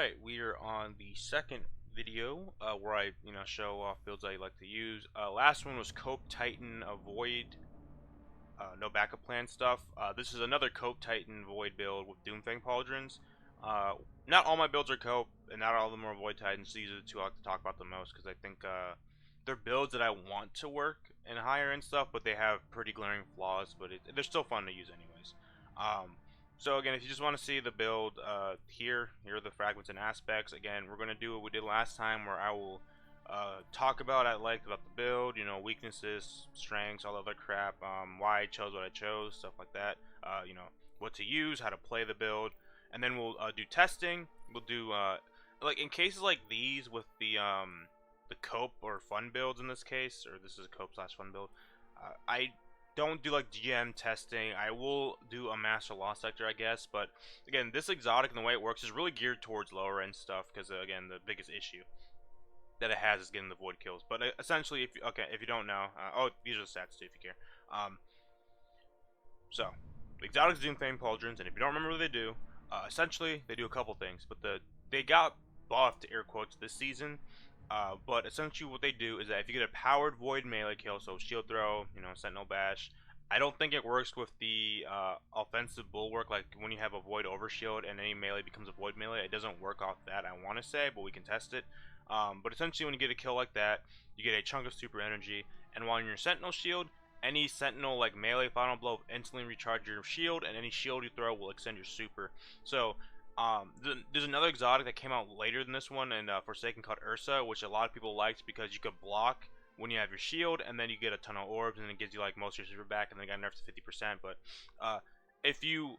Alright, we are on the second video where I, show off builds I like to use. Last one was Cope Titan Avoid, no backup plan stuff. This is another Cope Titan Void build with Fang Pauldrons. Not all my builds are Cope, and not all of them are Void Titans. These are the two I like to talk about the most because I think they're builds that I want to work and higher and stuff, but they have pretty glaring flaws, but they're still fun to use anyways. So again, if you just want to see the build, here are the fragments and aspects. Again, we're going to do what we did last time, where I will talk about at length about the build, weaknesses, strengths, all the other crap, why I chose what I chose, stuff like that, what to use, how to play the build, and then we'll do testing. We'll do, like in cases like these with the cope or fun builds in this case, or this is a cope slash fun build, I don't do like GM testing. I will do a master law sector, I guess, but again, this exotic and the way it works is really geared towards lower end stuff because again, the biggest issue that it has is getting the void kills. But essentially, if you don't know, oh, these are the stats too if you care. So the exotics do Fang Pauldrons, and if you don't remember what they do, essentially they do a couple things, but they got buffed, air quotes, this season. But essentially what they do is that if you get a powered void melee kill, so shield throw, sentinel bash, I don't think it works with the offensive bulwark, like when you have a void overshield and any melee becomes a void melee. It doesn't work off that, I want to say, but we can test it. But essentially when you get a kill like that, you get a chunk of super energy, and while in your sentinel shield, any sentinel like melee final blow will instantly recharge your shield, and any shield you throw will extend your super. So there's another exotic that came out later than this one, and Forsaken, called Ursa, which a lot of people liked because you could block when you have your shield, and then you get a ton of orbs, and it gives you like most of your super back, and then got nerfed to 50%. But if you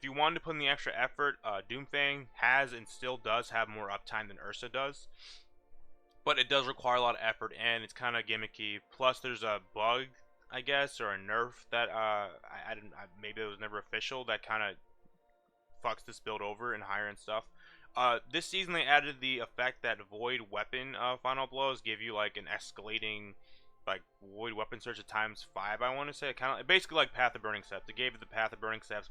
wanted to put in the extra effort, Doomfang has and still does have more uptime than Ursa does, but it does require a lot of effort, and it's kind of gimmicky. Plus, there's a bug, I guess, or a nerf that maybe it was never official, that kind of fucks this build over and higher and stuff. This season they added the effect that void weapon final blows give you like an escalating like void weapon surge at ×5, I want to say. Kind of basically like Path of Burning Steps. They gave it the Path of Burning Steps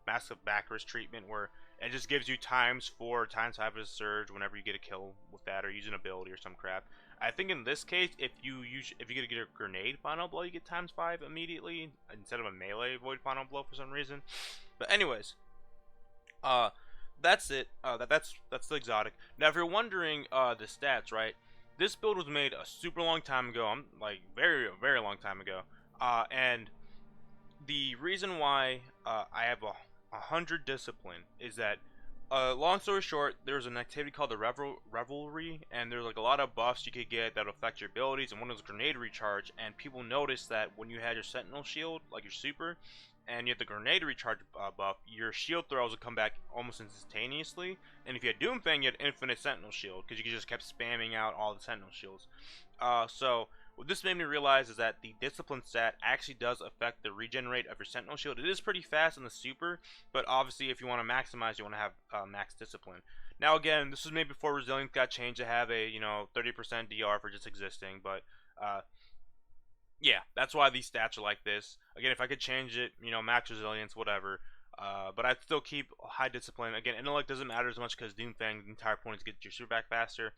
massive backers treatment, where it just gives you ×4 ×5 as a surge whenever you get a kill with that or use an ability or some crap. I think in this case, if you get a grenade final blow, you get ×5 immediately instead of a melee void final blow for some reason. But anyways, that's it. That's the exotic. Now, if you're wondering the stats, right? This build was made a super long time ago. I'm like very long time ago. And the reason why I have 100 discipline is that, long story short, there's an activity called the Revelry, and there's like a lot of buffs you could get that affect your abilities, and one is grenade recharge. And people noticed that when you had your sentinel shield, like your super, and you have the grenade recharge buff, your shield throws will come back almost instantaneously. And if you had Doomfang, you had infinite sentinel shield because you just kept spamming out all the sentinel shields. So what this made me realize is that the discipline stat actually does affect the regen rate of your sentinel shield. It is pretty fast in the super, but obviously if you want to maximize, you want to have max discipline. Now again, this was made before resilience got changed to have a 30% DR for just existing, but yeah, that's why these stats are like this. Again, if I could change it, max resilience, whatever. But I'd still keep high discipline. Again, intellect doesn't matter as much because Doomfang, the entire point is to get your super back faster.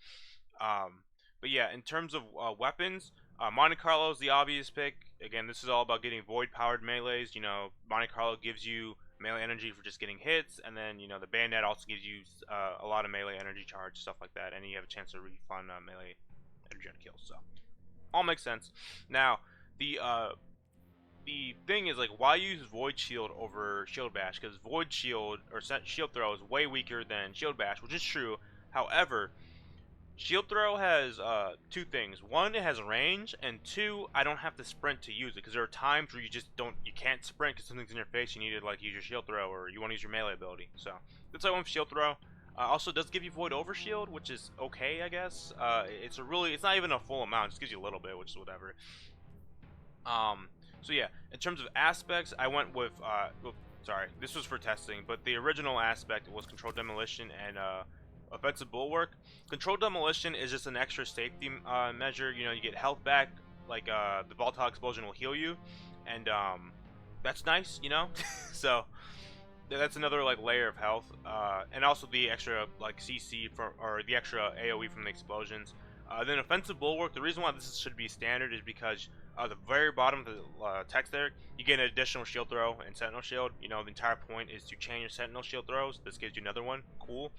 But yeah, in terms of weapons, Monte Carlo is the obvious pick. Again, this is all about getting void-powered melees. Monte Carlo gives you melee energy for just getting hits, and then, the Bayonet also gives you a lot of melee energy charge, stuff like that, and you have a chance to refund melee energy on kills. So, all makes sense. Now, the thing is, like, why use Void Shield over Shield Bash? Because Void Shield or Shield Throw is way weaker than Shield Bash, which is true. However, Shield Throw has two things. One, it has range, and two, I don't have to sprint to use it. Because there are times where you can't sprint because something's in your face. You need to like use your Shield Throw, or you want to use your melee ability. So that's why I went with Shield Throw. Also, it does give you Void Overshield, which is okay, I guess. It's not even a full amount. It just gives you a little bit, which is whatever. So yeah, in terms of aspects, I went with, sorry, this was for testing, but the original aspect was Controlled Demolition and Offensive Bulwark. Controlled Demolition is just an extra safety measure. You get health back, like the volatile explosion will heal you, and that's nice, So that's another like layer of health, and also the extra like CC from, or the extra AOE from the explosions. Then offensive bulwark. The reason why this should be standard is because the very bottom of the text there, you get an additional shield throw and sentinel shield. You know, the entire point is to chain your sentinel shield throws. This gives you another one. Cool.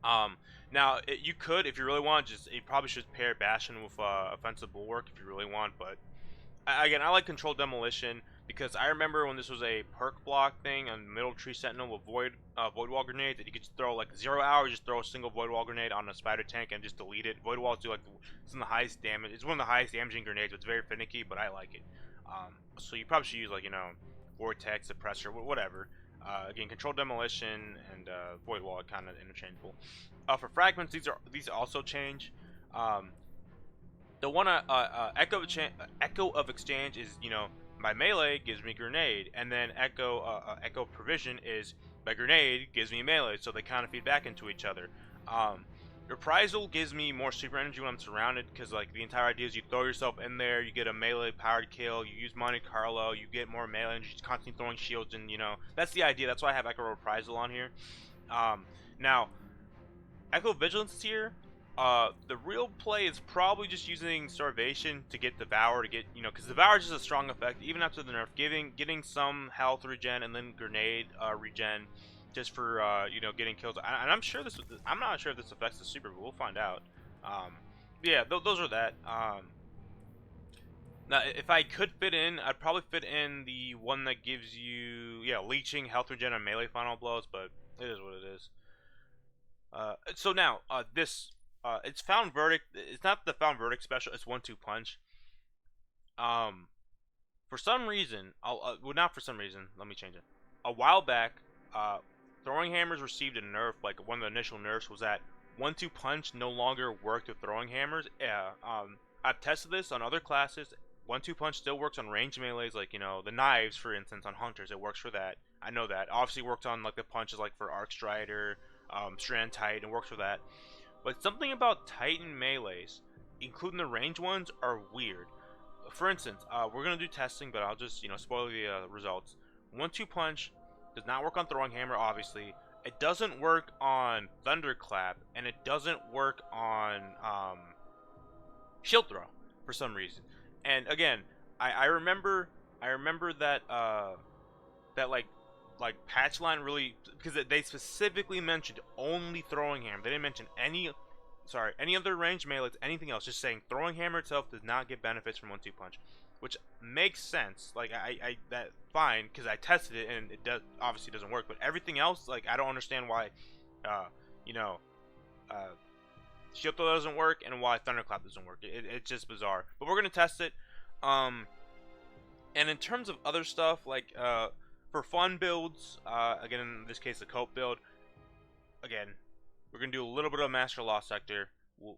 Now you could, if you really want, you probably should pair Bastion with offensive bulwark if you really want, but again, I like controlled demolition because I remember when this was a perk block thing on Middle Tree Sentinel with void wall grenade, that you could just throw like 0 hours, just throw a single void wall grenade on a spider tank and just delete it. Void walls do like it's one of the highest damage. It's one of the highest damaging grenades. It's very finicky, but I like it. So you probably should use like, you know, vortex, suppressor, whatever. Again, controlled demolition and void wall are kind of interchangeable. For fragments, these also change. The one Echo of Exchange is, you know, my melee gives me grenade, and then Echo Provision is my grenade gives me melee, so they kind of feed back into each other. Reprisal gives me more super energy when I'm surrounded, because like the entire idea is you throw yourself in there, you get a melee powered kill, you use Monte Carlo, you get more melee energy, just constantly throwing shields, and you know that's the idea. That's why I have Echo Reprisal on here. Now, Echo Vigilance here. The real play is probably just using Starvation to get Devour, to get, you know, because Devour is just a strong effect even after the nerf, getting some health regen and then grenade regen, just for you know, getting kills. And I'm sure this, I'm not sure if this affects the super, but we'll find out. Yeah, those are that. Now, if I could fit in, I'd probably fit in the one that gives you, yeah, leeching, health regen, and melee final blows, but it is what it is. So now, it's Found Verdict. It's not the Found Verdict special. It's 1-2 punch. For some reason, well, not for some reason. Let me change it. A while back, throwing hammers received a nerf. Like one of the initial nerfs was that 1-2 punch no longer worked with throwing hammers. Yeah. I've tested this on other classes. 1-2 punch still works on ranged melees, like, you know, the knives, for instance, on hunters. It works for that. I know that. Obviously, worked on like the punches, like for Arc Strider, Strand Titan. It works for that. But something about Titan melees, including the range ones, are weird. For instance, we're gonna do testing, but I'll just, you know, spoil the results. 1-2 punch does not work on throwing hammer, obviously. It doesn't work on thunderclap, and it doesn't work on shield throw for some reason. And again, I remember that that like Patchline really, because they specifically mentioned only throwing hammer. They didn't mention any other range melee, anything else. Just saying throwing hammer itself does not get benefits from 1-2 punch, which makes sense. Like that fine, because I tested it and it obviously doesn't work. But everything else, like, I don't understand why, you know, shield throw doesn't work and why thunderclap doesn't work. It's just bizarre. But we're gonna test it. And in terms of other stuff, like for fun builds, again, in this case the Cope build, again, we're going to do a little bit of Master Lost Sector.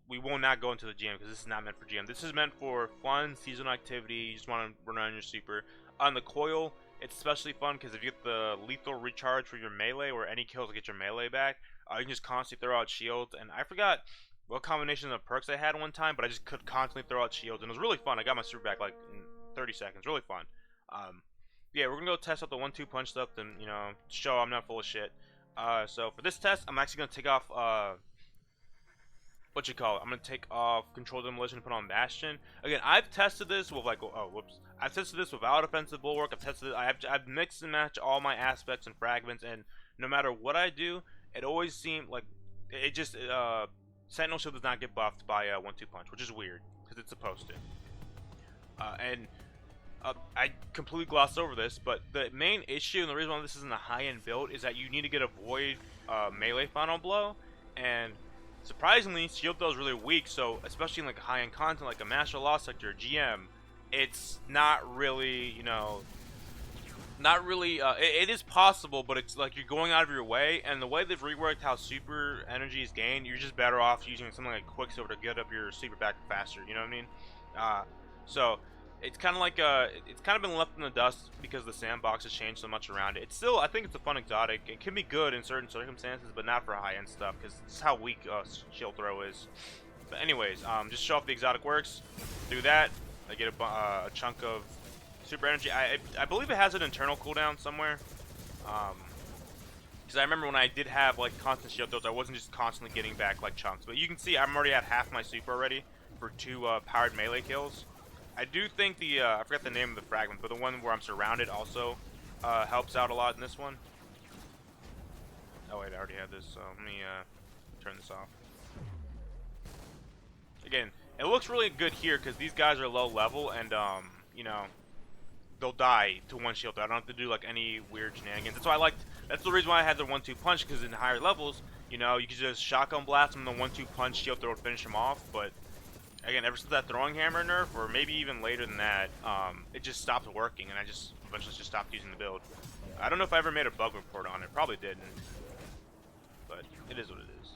We will not go into the GM because this is not meant for GM. This is meant for fun, seasonal activity. You just want to run on your super. On the Coil, it's especially fun because if you get the lethal recharge for your melee, or any kills to get your melee back, you can just constantly throw out shields. And I forgot what combination of perks I had one time, but I just could constantly throw out shields, and it was really fun. I got my super back like in 30 seconds. Really fun. Yeah, we're gonna go test out the 1-2 punch stuff, and, you know, show I'm not full of shit. So for this test, I'm actually gonna take off what you call it. I'm gonna take off Controlled Demolition and put on Bastion. Again, I've tested this with like, oh whoops, I've tested this without offensive bulwark. I've tested it. I've mixed and matched all my aspects and fragments, and no matter what I do, it always seemed like it just Sentinel Shield does not get buffed by 1-2 punch, which is weird because it's supposed to. I completely glossed over this, but the main issue and the reason why this isn't a high-end build is that you need to get a void melee final blow, and surprisingly, shield throw is really weak. So especially in like high-end content like a Master Lost Sector, GM, it's not really, you know, not really. It is possible, but it's like you're going out of your way, and the way they've reworked how super energy is gained, you're just better off using something like Quicksilver to get up your super back faster. You know what I mean? So it's kind of like it's kind of been left in the dust because the sandbox has changed so much around it. It's still, I think it's a fun exotic. It can be good in certain circumstances, but not for high-end stuff because this is how weak shield throw is. But anyways, just show off the exotic works. Do that. I get a chunk of super energy. I believe it has an internal cooldown somewhere. Because I remember when I did have like constant shield throws, I wasn't just constantly getting back like chunks. But you can see I'm already at half my super already for 2 powered melee kills. I do think the I forgot the name of the fragment, but the one where I'm surrounded also helps out a lot in this one. Oh wait, I already had this, so let me turn this off. Again, it looks really good here because these guys are low level and you know, they'll die to 1 shield throw. I don't have to do like any weird shenanigans. That's why I liked. That's the reason why I had the 1-2 punch, because in higher levels, you know, you could just shotgun blast them, the 1-2 punch shield throw would finish him off. But again, ever since that throwing hammer nerf, or maybe even later than that, it just stopped working, and I just eventually just stopped using the build. I don't know if I ever made a bug report on it. Probably didn't, but it is what it is.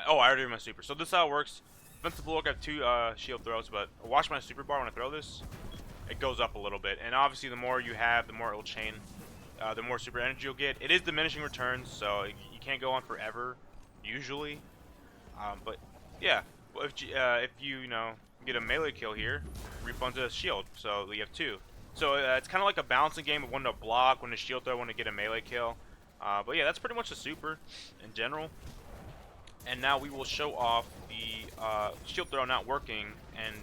Oh, I already did my super. So this is how it works. Defensive bulwark, I have 2 shield throws, but watch my super bar when I throw this. It goes up a little bit, and obviously the more you have, the more it will chain. The more super energy you'll get. It is diminishing returns, so you can't go on forever, usually. But yeah, if you know get a melee kill here, refunds a shield, so you have 2. So it's kind of like a balancing game of when to block, when to shield throw, when to get a melee kill. But yeah, that's pretty much the super in general. And now we will show off the shield throw not working and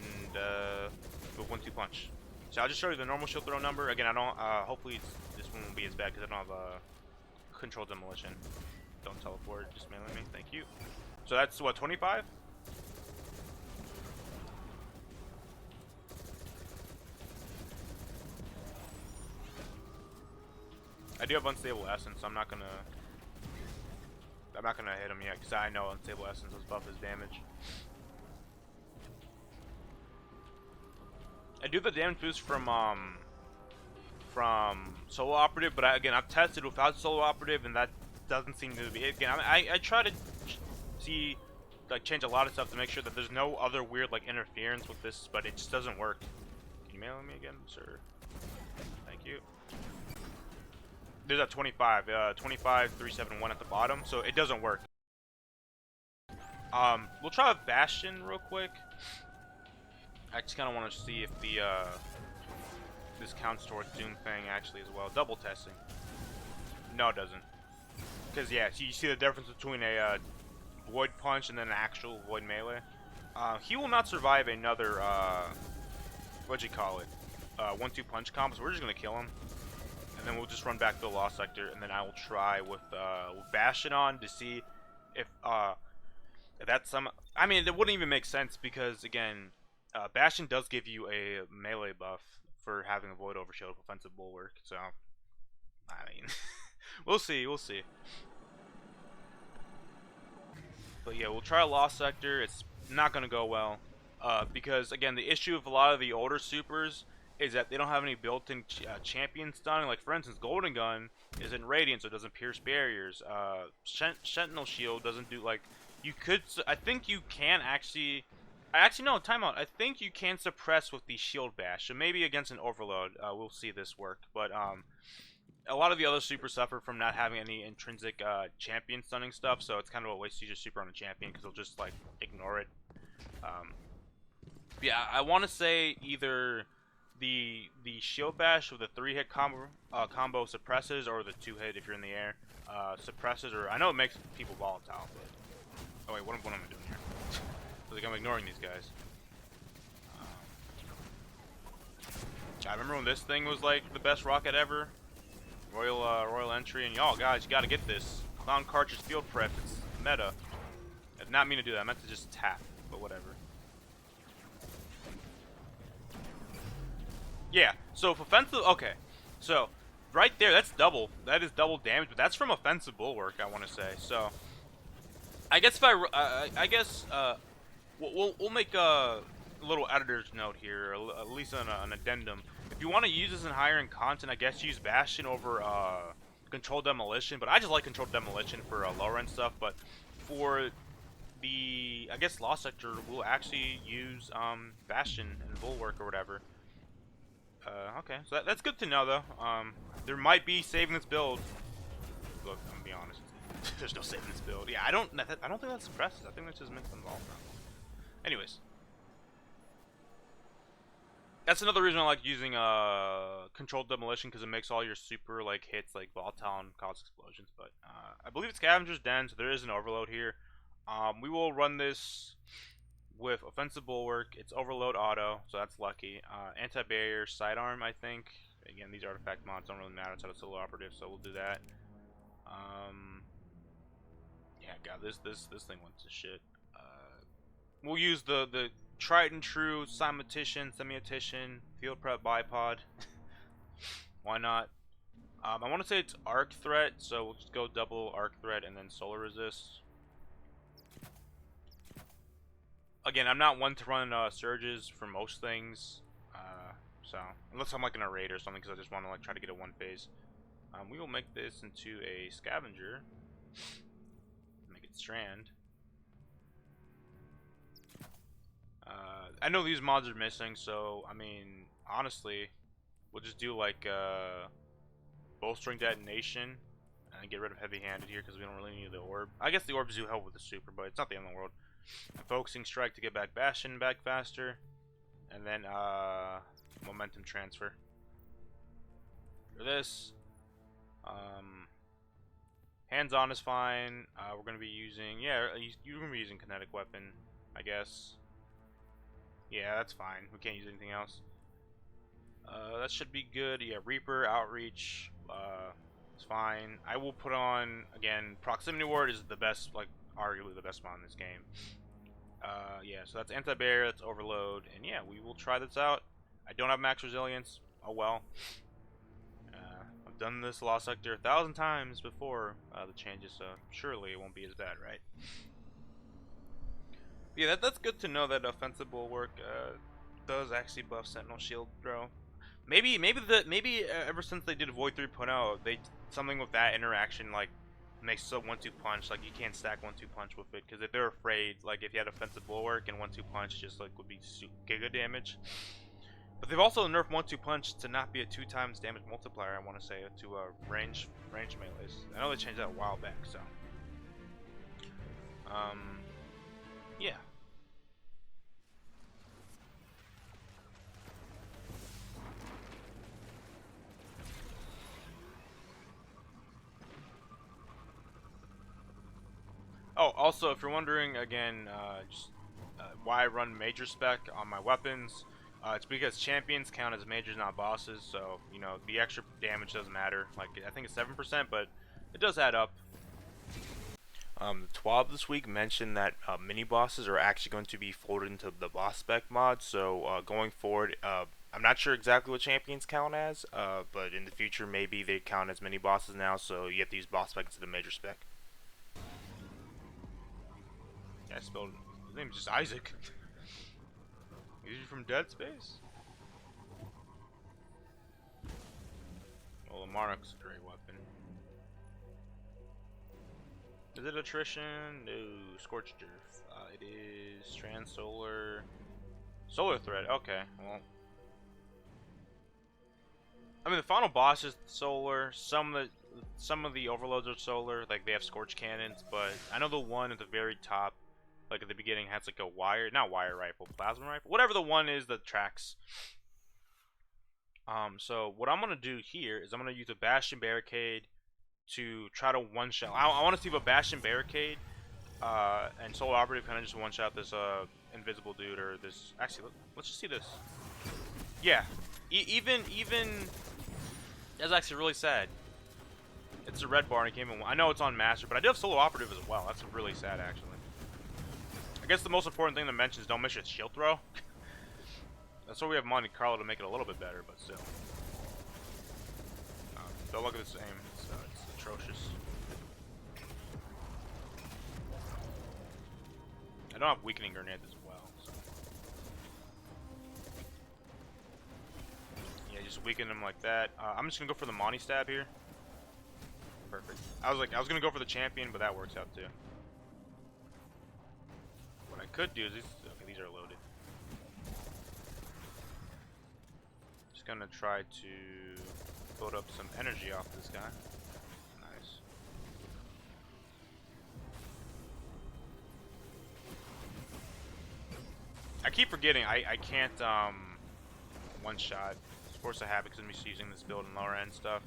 with 1-2 punch. So I'll just show you the normal shield throw number. Again, I don't. Hopefully this one won't be as bad because I don't have controlled demolition. Don't teleport. Just melee me. Thank you. So that's what, 25? I do have unstable essence, so I'm not gonna hit him yet because I know unstable essence will buff his damage. I do the damage boost from solo operative, but again I've tested without solo operative and that doesn't seem to be it. Again, I try to see like change a lot of stuff to make sure that there's no other weird like interference with this, but it just doesn't work. Can you mail me again, sir? Thank you. There's a 25, 371 at the bottom, so it doesn't work. We'll try a Bastion real quick. I just kind of want to see if the this counts towards Doom Fang actually as well. Double testing. No, it doesn't. Because yeah, so you see the difference between a Void Punch and then an actual Void Melee. He will not survive another what'd you call it? 1-2 punch combo. So we're just gonna kill him. And then we'll just run back to the Lost Sector, and then I will try with Bastion on to see if that's some. I mean, it wouldn't even make sense because again, Bastion does give you a melee buff for having a Void Overshield offensive bulwark. So, I mean, we'll see. We'll see. But yeah, we'll try a Lost Sector. It's not gonna go well because again, the issue with a lot of the older supers is that they don't have any built-in champion stunning. Like for instance, Golden Gun isn't radiant, so it doesn't pierce barriers. Sentinel Shield doesn't do like you could. I think you can actually. No, timeout. I think you can suppress with the Shield Bash. So maybe against an Overload, we'll see this work. But a lot of the other supers suffer from not having any intrinsic champion stunning stuff. So it's kind of a waste to use a super on a champion because they'll just like ignore it. Yeah, I want to say either the Shield Bash with the 3-hit combo suppresses, or the 2-hit if you're in the air suppresses, or I know it makes people volatile, but oh wait, what am I doing here? I think I'm ignoring these guys. I remember when this thing was like the best rocket ever, Royal Entry, and y'all guys, you gotta get this Clown Cartridge Field Prep. It's meta. I did not mean to do that. I meant to just tap, but whatever. Yeah, so if offensive, okay, so right there, that's double. That is double damage, but that's from offensive bulwark, I want to say. So I guess if I guess we'll make a little editor's note here, or at least an addendum. If you want to use this in higher end content, I guess use Bastion over Controlled Demolition. But I just like Controlled Demolition for lower end stuff. But for the, I guess, Lost Sector, we'll actually use Bastion and Bulwark or whatever. Okay, so that's good to know, though. There might be saving this build. Look, I'm gonna be honest. There's no saving this build. Yeah, I don't think that suppresses. I think that's just meant to involve. Anyways. That's another reason I like using controlled demolition, because it makes all your super like hits like volatile and cause explosions. But I believe it's Scavenger's Den, so there is an overload here. We will run this with offensive bulwark. It's overload auto, so that's lucky. Anti-barrier sidearm, I think. Again, these artifact mods don't really matter outside of solo operative, so we'll do that. Yeah, God, this thing went to shit. We'll use the tried and true semiotician, field prep bipod. Why not? I want to say it's arc threat, so we'll just go double arc threat and then solar resist. Again, I'm not one to run surges for most things, so unless I'm like in a raid or something, because I just want to like try to get a one phase. We will make this into a scavenger. Make it strand. I know these mods are missing, so I mean, honestly, we'll just do like bowstring detonation and get rid of heavy-handed here because we don't really need the orb. I guess the orbs do help with the super, but it's not the end of the world. And focusing strike to get back Bastion back faster, and then momentum transfer. For this, hands-on is fine. We're gonna be using, yeah, you're gonna be using kinetic weapon, I guess. Yeah, that's fine. We can't use anything else. That should be good. Yeah, Reaper, Outreach, it's fine. I will put on, again, Proximity Ward is the best, like, arguably the best mod in this game. Yeah, so that's Anti-Barrier, that's Overload, and yeah, we will try this out. I don't have max resilience. Oh well. I've done this Lost Sector 1,000 times before the changes, so surely it won't be as bad, right? Yeah, that's good to know that offensive bulwark does actually buff Sentinel Shield throw. Maybe ever since they did Void 3.0, they something with that interaction like makes a 1-2 punch. Like you can't stack 1-2 punch with it because if they're afraid, like if you had offensive bulwark and 1-2 punch, just like would be giga damage. But they've also nerfed 1-2 punch to not be a 2 times damage multiplier. I want to say to range melees. I know they changed that a while back, so yeah. Oh, also, if you're wondering, again, why I run major spec on my weapons, it's because champions count as majors, not bosses, so, you know, the extra damage doesn't matter. Like, I think it's 7%, but it does add up. TWAB this week mentioned that mini-bosses are actually going to be folded into the boss spec mod, so going forward, I'm not sure exactly what champions count as, but in the future, maybe they count as mini-bosses now, so you have to use boss spec instead of major spec. I spelled his name's just Isaac. Is he from Dead Space? Well, the Monarch's a great weapon. Is it attrition? No, Scorched Earth. It is Strand Solar. Solar Thread, okay, well. I mean, the final boss is solar. Some of the overloads are solar, like they have Scorch Cannons, but I know the one at the very top, like at the beginning, has like a not wire rifle, plasma rifle, whatever the one is that tracks. So what I'm gonna do here is I'm gonna use a Bastion Barricade to try to one-shot. I want to see if a Bastion Barricade and Solar Operative kind of just one-shot this invisible dude or this. Actually, let's just see this. Yeah, even that's actually really sad. It's a red bar and it came in. I know it's on Master, but I do have Solo Operative as well. That's really sad, actually. I guess the most important thing to mention is don't miss your shield throw. That's why we have Monte Carlo to make it a little bit better, but still. Don't look at this aim. It's atrocious. I don't have weakening grenades as well. So. Yeah, just weaken them like that. I'm just gonna go for the Monty stab here. Perfect. I was gonna go for the champion, but that works out too. What I could do is these are loaded. Just gonna try to build up some energy off this guy. Nice. I keep forgetting I can't one shot. Of course I have it because I'm just using this build in lower end stuff.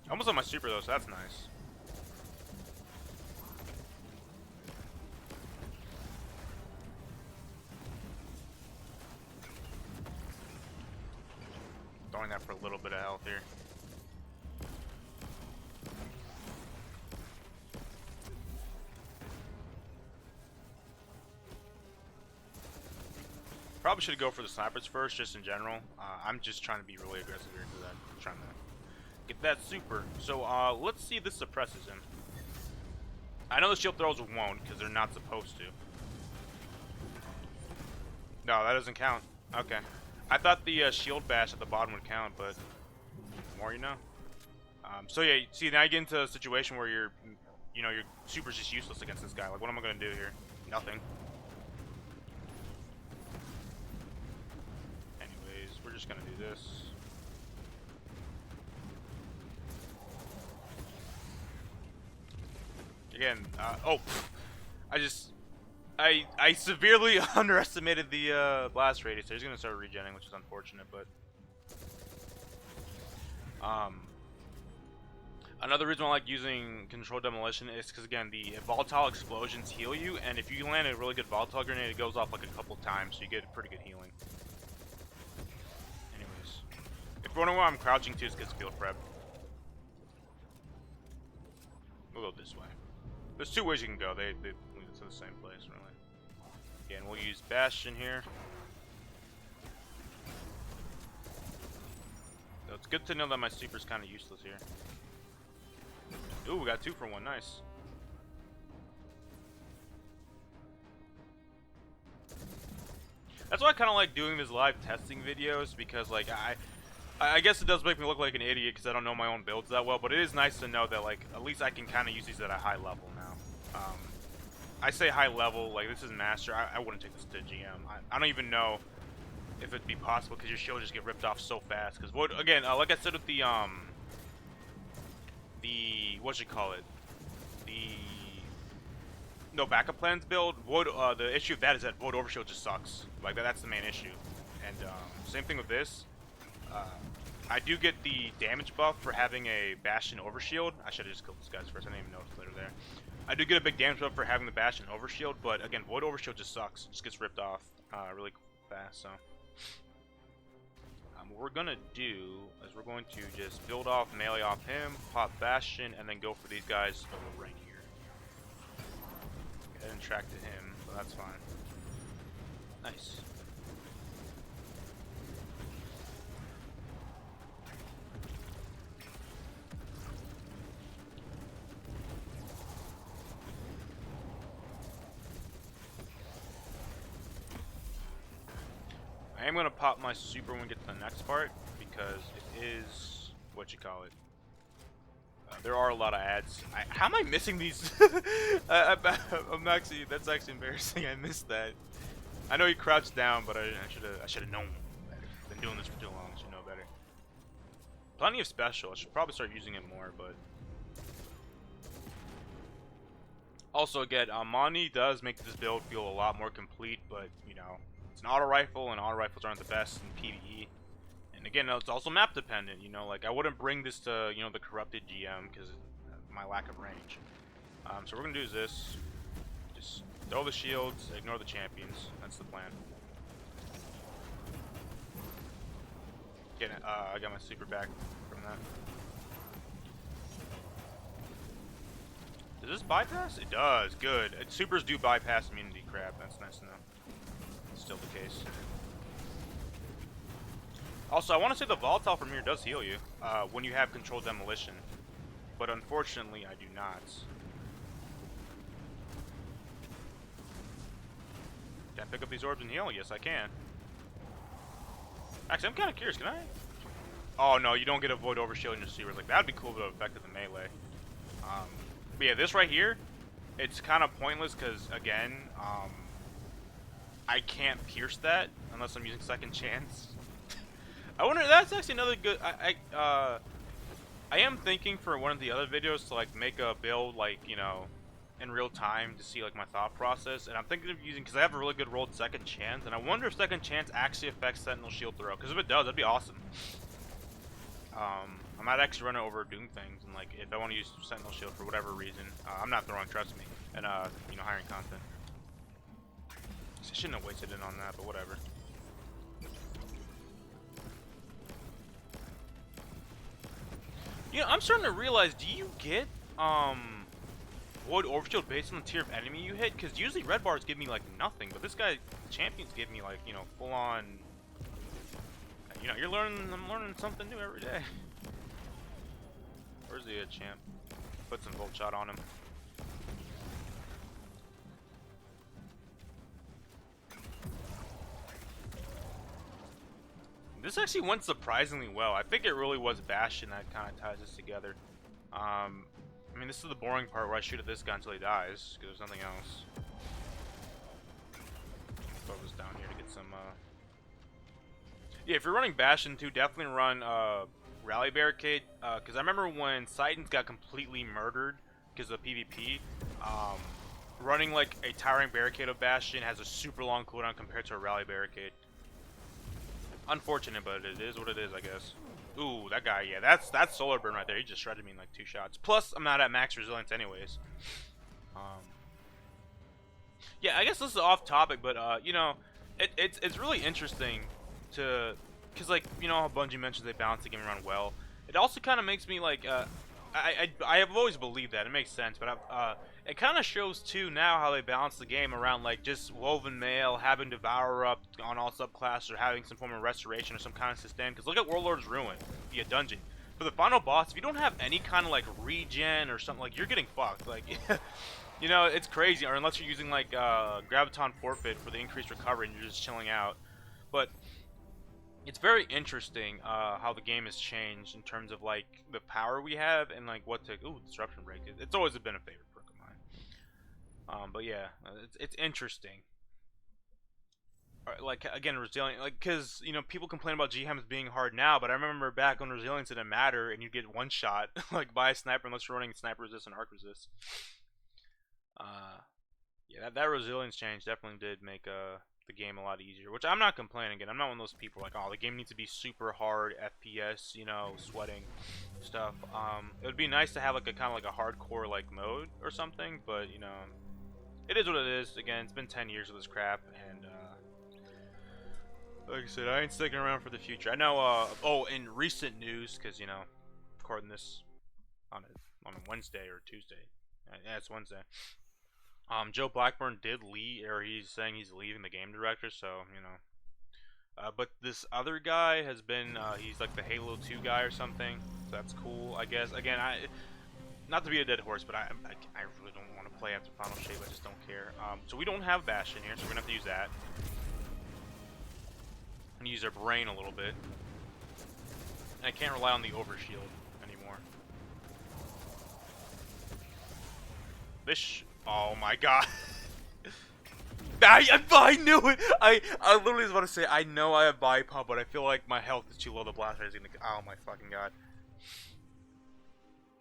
Almost on my super though, so that's nice. Throwing that for a little bit of health here. Probably should go for the snipers first, just in general. I'm just trying to be really aggressive here because I'm trying to get that super. So let's see if this suppresses him. I know the shield throws won't because they're not supposed to. No, that doesn't count. Okay. I thought the shield bash at the bottom would count, but more you know. So yeah, see now you get into a situation where your super's just useless against this guy. Like, what am I gonna do here? Nothing. We're just gonna do this. Again, I severely underestimated the blast radius. So he's gonna start regenerating, which is unfortunate, but another reason I like using controlled demolition is because again the volatile explosions heal you, and if you land a really good volatile grenade, it goes off like a couple times, so you get pretty good healing. If you're wondering why I'm crouching too, it's because field prep. We'll go this way. There's two ways you can go. They lead to the same place, really. Again, we'll use Bastion here. So it's good to know that my super's kind of useless here. Ooh, we got 2 for 1. Nice. That's why I kind of like doing these live testing videos, because like I guess it does make me look like an idiot because I don't know my own builds that well, but it is nice to know that like at least I can kind of use these at a high level now. I say high level, like this is master. I wouldn't take this to GM. I don't even know if it'd be possible because your shield just get ripped off so fast. Because what again, like I said with the what you call it, no backup plans build. The issue of that is that Void Overshield just sucks. Like that's the main issue. And same thing with this. I do get the damage buff for having a Bastion Overshield. I should have just killed these guys first. I didn't even notice they were there. I do get a big damage buff for having the Bastion Overshield, but again, Void Overshield just sucks. It just gets ripped off really fast. So what we're gonna do is we're going to just build off melee off him, pop Bastion, and then go for these guys over right here. Go ahead and track to him, so that's fine. Nice. I am going to pop my super when we get to the next part, because it is, what you call it, there are a lot of ads. How am I missing these? I'm actually, that's actually embarrassing. I missed that. I know he crouched down, but I should have known better. Been doing this for too long, I should know better. Plenty of special. I should probably start using it more, but also again, Monty does make this build feel a lot more complete, but you know, it's an auto rifle, and auto rifles aren't the best in PvE. And again, it's also map dependent. You know, like I wouldn't bring this to the corrupted GM because of my lack of range. So we're gonna do is this: just throw the shields, ignore the champions. That's the plan. I got my super back from that. Does this bypass? It does. Good. Supers do bypass immunity crap. That's nice to know. Still the case. Also, I want to say the volatile from here does heal you when you have controlled demolition, but unfortunately I do not. Can I pick up these orbs and heal? Yes, I can. Actually, I'm kind of curious. Can I? Oh no, you don't get a Void Overshield in your super. Like that'd be cool if it affected the melee. But yeah, this right here, it's kind of pointless because again, I can't pierce that unless I'm using second chance. I wonder. That's actually another good. I am thinking for one of the other videos to like make a build like in real time to see like my thought process, and I'm thinking of using, because I have a really good rolled second chance, and I wonder if second chance actually affects Sentinel Shield throw, because if it does, that'd be awesome. I might actually run it over Doom things, and like if I want to use Sentinel Shield for whatever reason, I'm not throwing, trust me, and you know, hiring content. I shouldn't have wasted it on that, but whatever. You know, I'm starting to realize, do you get Void Overshield based on the tier of enemy you hit? Because usually red bars give me like nothing, but this guy, champions, give me like, you know, full on. You know, I'm learning something new every day. Where's the champ? Put some volt shot on him. This actually went surprisingly well. I think it really was Bastion that kind of ties us together. I mean, this is the boring part where I shoot at this guy until he dies, because there's nothing else. Throw this down here to get some, Yeah, if you're running Bastion too, definitely run, Rally Barricade, because I remember when Titans got completely murdered because of PvP, running, like, a Towering Barricade of Bastion has a super long cooldown compared to a Rally Barricade. Unfortunate, but it is what it is, I guess. Ooh, that guy, yeah, that's Solar Burn right there. He just shredded me in like 2 shots. Plus, I'm not at max resilience anyways. Yeah, I guess this is off topic, but you know, it's really interesting to, cause like, you know how Bungie mentions they balance the game around well. It also kind of makes me like, I have always believed that, it makes sense, but it kind of shows too now how they balance the game around like just Woven Mail, having Devour up on all subclasses, or having some form of restoration or some kind of sustain. Because look at Warlord's Ruin, via dungeon. For the final boss, if you don't have any kind of like regen or something, like you're getting fucked. Like, you know, it's crazy. Or unless you're using like Graviton Forfeit for the increased recovery and you're just chilling out. But it's very interesting how the game has changed in terms of like the power we have and like what to. Ooh, Disruption Break. It's always been a favorite perk of mine. But yeah, it's interesting. Like again, resilient. Like, cause you know people complain about GHEMs being hard now, but I remember back when resilience didn't matter and you get one shot like by a sniper unless you're running sniper resist and arc resist. Yeah, that resilience change definitely did make the game a lot easier, which I'm not complaining. Again, I'm not one of those people like, oh, the game needs to be super hard FPS, you know, sweating stuff. It would be nice to have like a kind of like a hardcore like mode or something, but you know, it is what it is. Again, it's been 10 years of this crap, and like I said, I ain't sticking around for the future. I know. Oh, in recent news, because you know, recording this on a Wednesday or Tuesday. Yeah, it's Wednesday. Joe Blackburn did leave, or he's saying he's leaving the game director, so, you know. But this other guy has been, he's like the Halo 2 guy or something, so that's cool, I guess. Again, not to be a dead horse, but I really don't want to play after Final Shape, I just don't care. So we don't have Bastion here, so we're going to have to use that. And use our brain a little bit. And I can't rely on the overshield anymore. This, oh my god. I knew it! I literally was about to say, I know I have bipod, but I feel like my health is too low, the blast rate is gonna, oh my fucking god.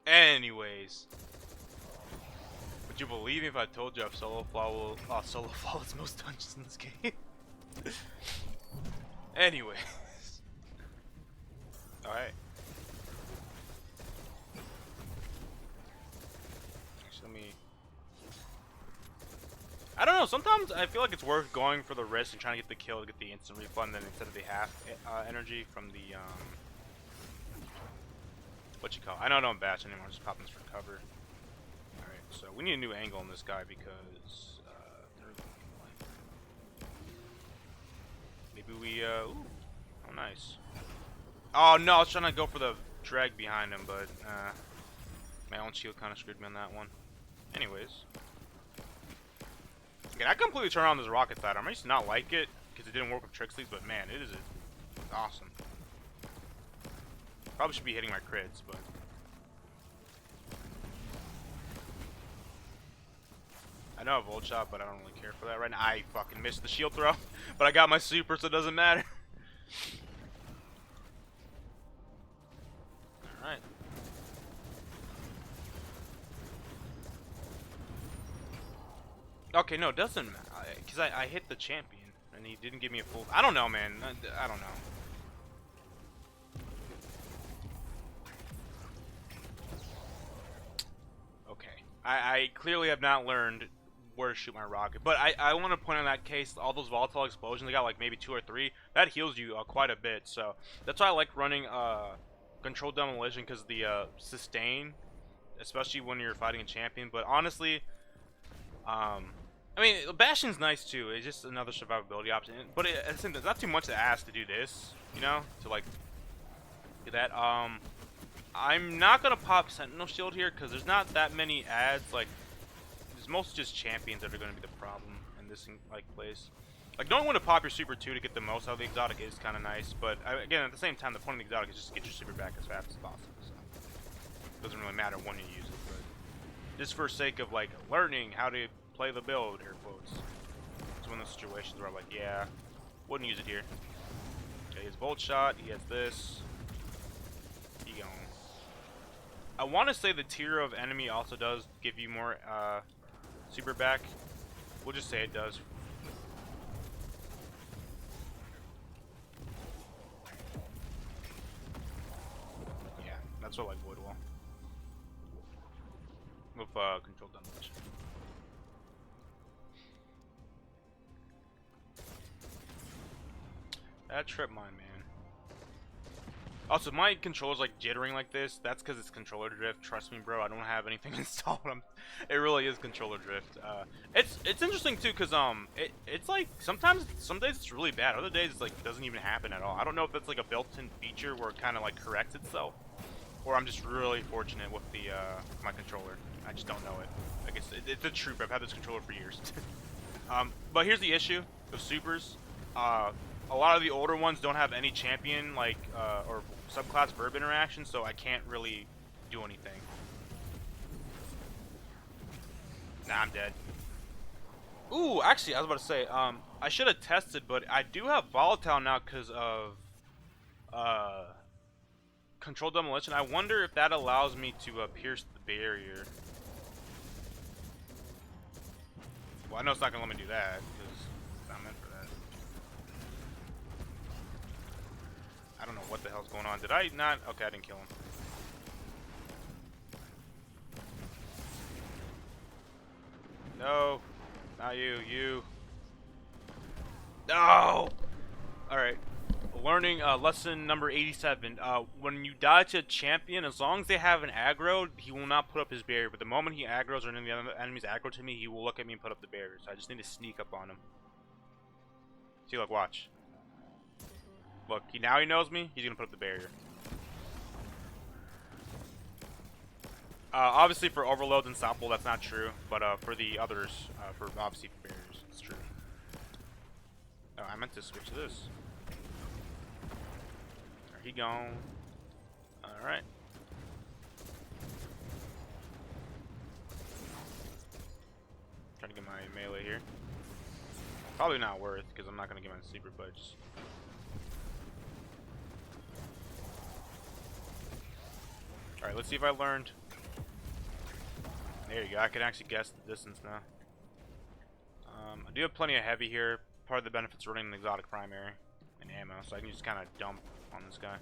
Anyways. Would you believe me if I told you I've solo flawless most dungeons in this game? Anyways. Alright. Actually, let me... I don't know, sometimes I feel like it's worth going for the risk and trying to get the kill to get the instant refund then instead of the half energy from the, what you call it? I know I don't bash anymore, just popping this for cover. Alright, so we need a new angle on this guy because, maybe we, ooh, oh nice. Oh no, I was trying to go for the drag behind him, but, my own shield kind of screwed me on that one. Anyways. Again, I completely turned on this rocket side. I used to not like it because it didn't work with Trixlies, but man, it is awesome. Probably should be hitting my crits, but I know a Volt Shot, but I don't really care for that right now. I fucking missed the shield throw, but I got my super, so it doesn't matter. Alright. Okay, no, it doesn't matter. Because I hit the champion, and he didn't give me a full... I don't know, man. I don't know. Okay. I clearly have not learned where to shoot my rocket. But I want to point out in that case, all those volatile explosions, they got like maybe 2 or 3. That heals you quite a bit. So that's why I like running controlled demolition, because the sustain, especially when you're fighting a champion. But honestly, um, I mean, Bastion's nice too. It's just another survivability option. But it's not too much to ask to do this, you know, to like do that. I'm not gonna pop Sentinel Shield here because there's not that many ads. Like, there's mostly just champions that are gonna be the problem in this like place. Like, knowing when to pop your super 2 to get the most out of the exotic is kind of nice. But again, at the same time, the point of the exotic is just to get your super back as fast as possible. So it doesn't really matter when you use it. But just for sake of like learning how to play the build, air quotes. It's one of those situations where I'm like, yeah, wouldn't use it here. Okay, his Volt Shot. He has this. He going. I want to say the tier of enemy also does give you more super back. We'll just say it does. Yeah, that's what like wood will. With controlled demolition. That trip mine, man. Also, my controller's like jittering like this. That's because it's controller drift. Trust me, bro. I don't have anything installed. It really is controller drift. It's interesting too, cause it's like some days it's really bad. Other days it's like it doesn't even happen at all. I don't know if that's like a built-in feature where it kind of like corrects itself, or I'm just really fortunate with the my controller. I just don't know it. I guess it's a truth. I've had this controller for years. But here's the issue with supers. A lot of the older ones don't have any champion like or subclass verb interaction, so I can't really do anything. Nah, I'm dead. Ooh, actually, I was about to say, I should have tested, but I do have volatile now because of controlled demolition. I wonder if that allows me to pierce the barrier. Well, I know it's not gonna let me do that because it's not meant for that. I don't know what the hell's going on. Did I not? Okay, I didn't kill him. No, not you. You. No. All right. Learning lesson number 87. When you die to a champion, as long as they have an aggro, he will not put up his barrier. But the moment he aggroes or any of the other enemies aggro to me, he will look at me and put up the barrier. So I just need to sneak up on him. See, look, watch. Look, now he knows me. He's gonna put up the barrier. Obviously, for overloads and sample, that's not true. But for the others, for obviously barriers, it's true. Oh, I meant to switch to this. There he gone. All right. Trying to get my melee here. Probably not worth because I'm not gonna get my super budge. All right, let's see if I learned. There you go. I can actually guess the distance now. I do have plenty of heavy here. Part of the benefits of running an exotic primary and ammo, so I can just kind of dump on this guy.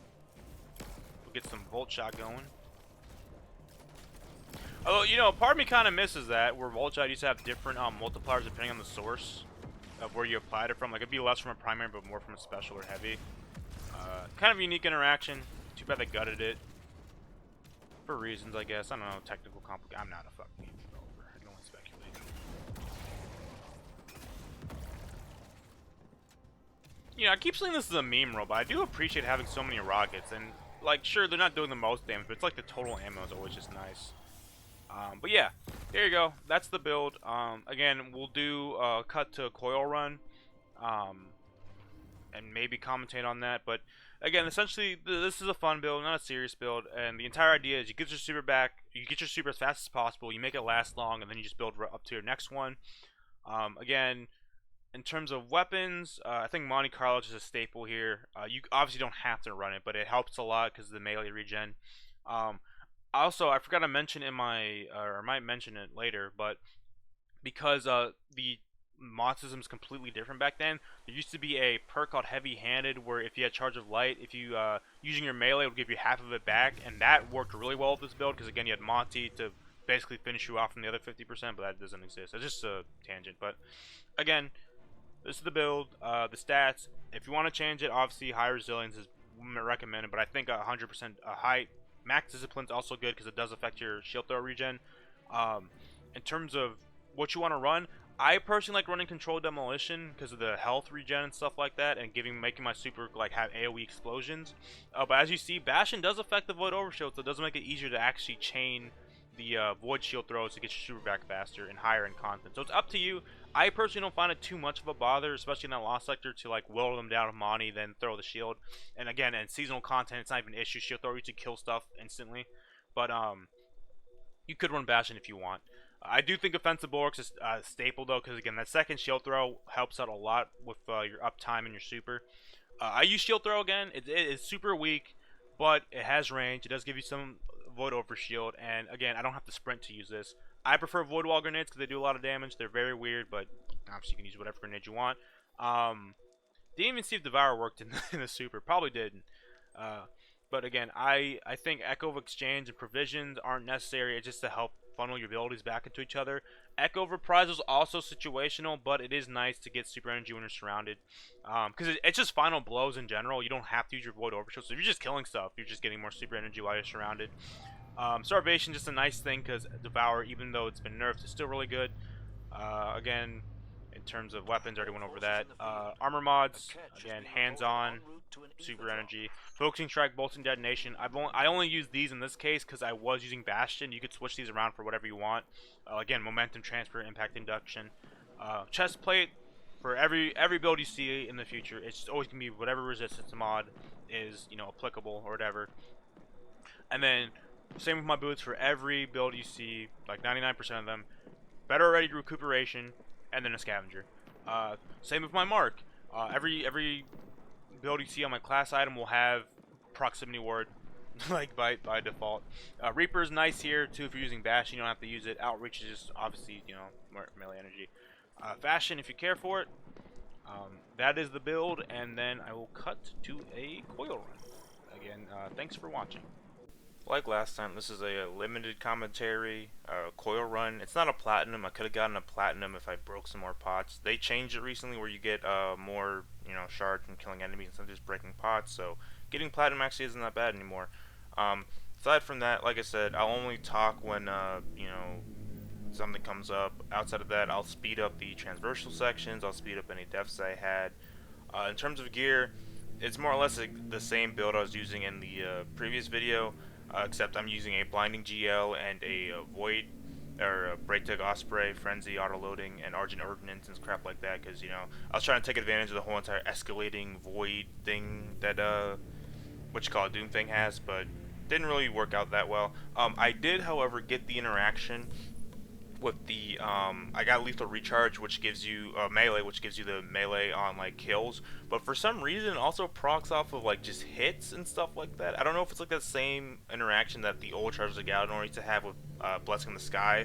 We'll get some Volt Shot going. Although, you know, part of me kind of misses that, where Volt Shot used to have different multipliers depending on the source of where you applied it from. Like, it'd be less from a primary, but more from a special or heavy. Kind of a unique interaction. Too bad they gutted it. For reasons, I guess. I don't know, technical complication. I'm not a fucking game developer. I can only speculate. You know, I keep saying this is a meme roll, but I do appreciate having so many rockets. And, like, sure, they're not doing the most damage, but it's like the total ammo is always just nice. But yeah, there you go. That's the build. Again, we'll do a cut to a Coil run. And maybe commentate on that. But again, essentially, this is a fun build, not a serious build. And the entire idea is you get your super back, you get your super as fast as possible, you make it last long, and then you just build up to your next one. Again, in terms of weapons, I think Monte Carlo is a staple here. You obviously don't have to run it, but it helps a lot because of the melee regen. Also, I forgot to mention in my, or I might mention it later, but because the mod system is completely different back then. There used to be a perk called Heavy Handed, where if you had Charge of Light, if you using your melee, it would give you half of it back, and that worked really well with this build because again you had Monty to basically finish you off from the other 50%, but that doesn't exist. It's just a tangent. But again, this is the build, the stats. If you want to change it, obviously high resilience is recommended, but I think 100% high max discipline is also good because it does affect your shield throw regen. In terms of what you want to run, I personally like running controlled demolition because of the health regen and stuff like that, and making my super like have AoE explosions. But as you see, Bastion does affect the void overshield, so it does make it easier to actually chain the void shield throws to get your super back faster and higher in content. So it's up to you. I personally don't find it too much of a bother, especially in that lost sector, to like will them down with Monty, then throw the shield. And again, in seasonal content, it's not even an issue. Shield throw you to kill stuff instantly. But you could run Bastion if you want. I do think offensive bulwarks is staple though, because again, that second shield throw helps out a lot with your uptime and your super. I use shield throw again. It is super weak, but it has range. It does give you some void over shield, and again, I don't have to sprint to use this. I prefer void wall grenades because they do a lot of damage. They're very weird, but obviously you can use whatever grenade you want. Didn't even see if Devour worked in the super. Probably didn't. But again, I think Echo of Exchange and Provisions aren't necessary. It's just to help funnel your abilities back into each other. Echo of Reprisal is also situational, but it is nice to get super energy when you're surrounded. Because it's just final blows in general. You don't have to use your Void Overshield. So if you're just killing stuff, you're just getting more super energy while you're surrounded. Starvation, just a nice thing because Devour, even though it's been nerfed, is still really good. Again, in terms of weapons, I already went over that. Armor mods, again, hands-on, super energy. Focusing Strike, Bolting Detonation. I only use these in this case because I was using Bastion. You could switch these around for whatever you want. Again, Momentum Transfer, Impact Induction. Chest Plate, for every build you see in the future, it's just always going to be whatever resistance mod is, applicable or whatever. And then, same with my boots for every build you see, like 99% of them. Better Ready Recuperation, and then a Scavenger. Same with my mark. Every build you see on my class item will have Proximity Ward, like by default. Reaper is nice here too if you're using Bastion. You don't have to use it. Outreach is just obviously melee energy. Fashion if you care for it. That is the build, and then I will cut to a coil run. Again, thanks for watching. Like last time, this is a limited commentary, coil run. It's not a platinum. I could have gotten a platinum if I broke some more pots. They changed it recently where you get more, shards from killing enemies instead of just breaking pots. So getting platinum actually isn't that bad anymore. Aside from that, like I said, I'll only talk when something comes up. Outside of that, I'll speed up the transversal sections. I'll speed up any deaths I had. In terms of gear, it's more or less the same build I was using in the previous video. Except I'm using a Blinding GL and a Void, or a Breaktech Osprey, Frenzy, Auto-Loading, and Argent Ordnance and crap like that, because, I was trying to take advantage of the whole entire escalating Void thing that, Doom thing has, but didn't really work out that well. I did, however, get the interaction with the, I got Lethal Recharge, which gives you, melee, which gives you the melee on, kills, but for some reason, it also procs off of, just hits and stuff like that. I don't know if it's, that same interaction that the old Chargers of Galador used to have with, Blessing the Sky.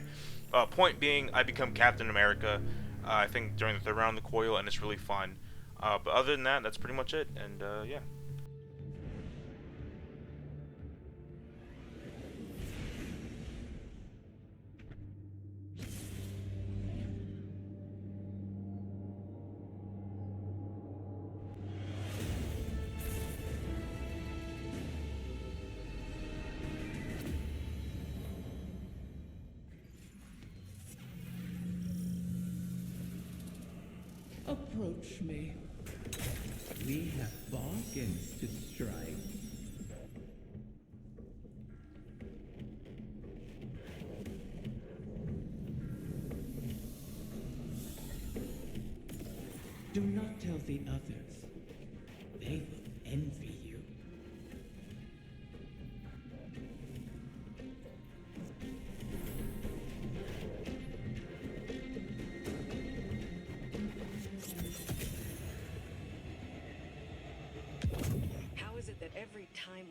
Point being, I become Captain America, I think, during the third round of the coil, and it's really fun. But other than that, that's pretty much it, and, yeah. Approach me. We have bargains to strike. Do not tell the others. They will envy you. How is it that every time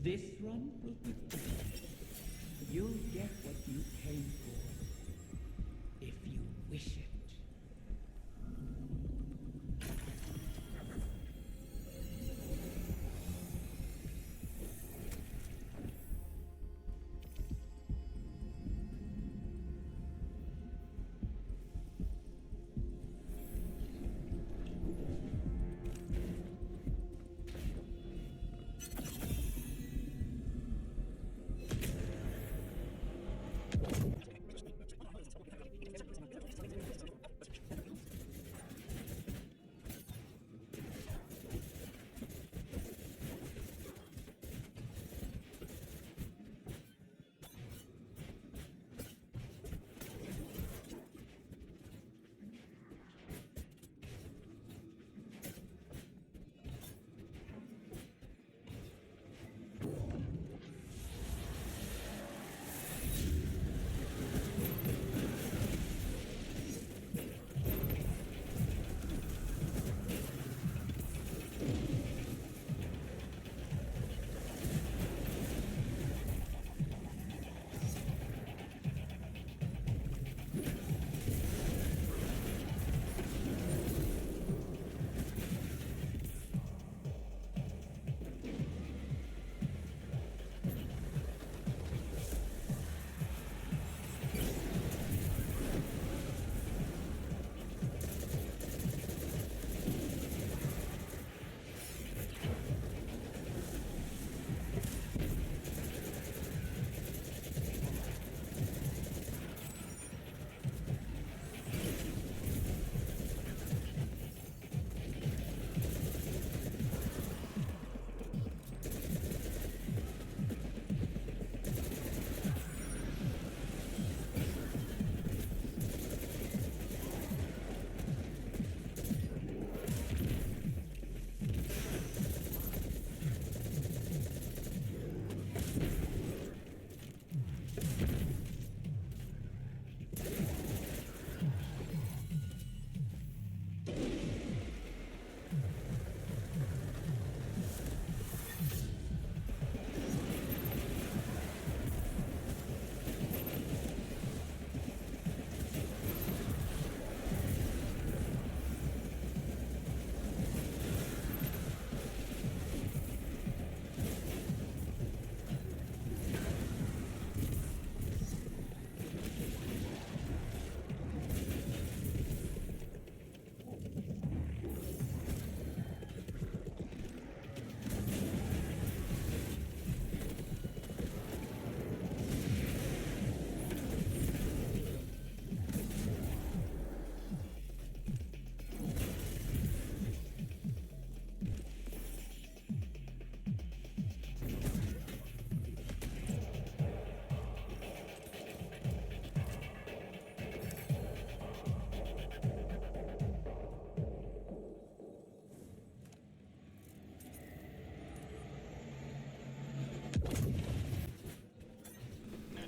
This run will be good. You'll get what you came for, if you wish it.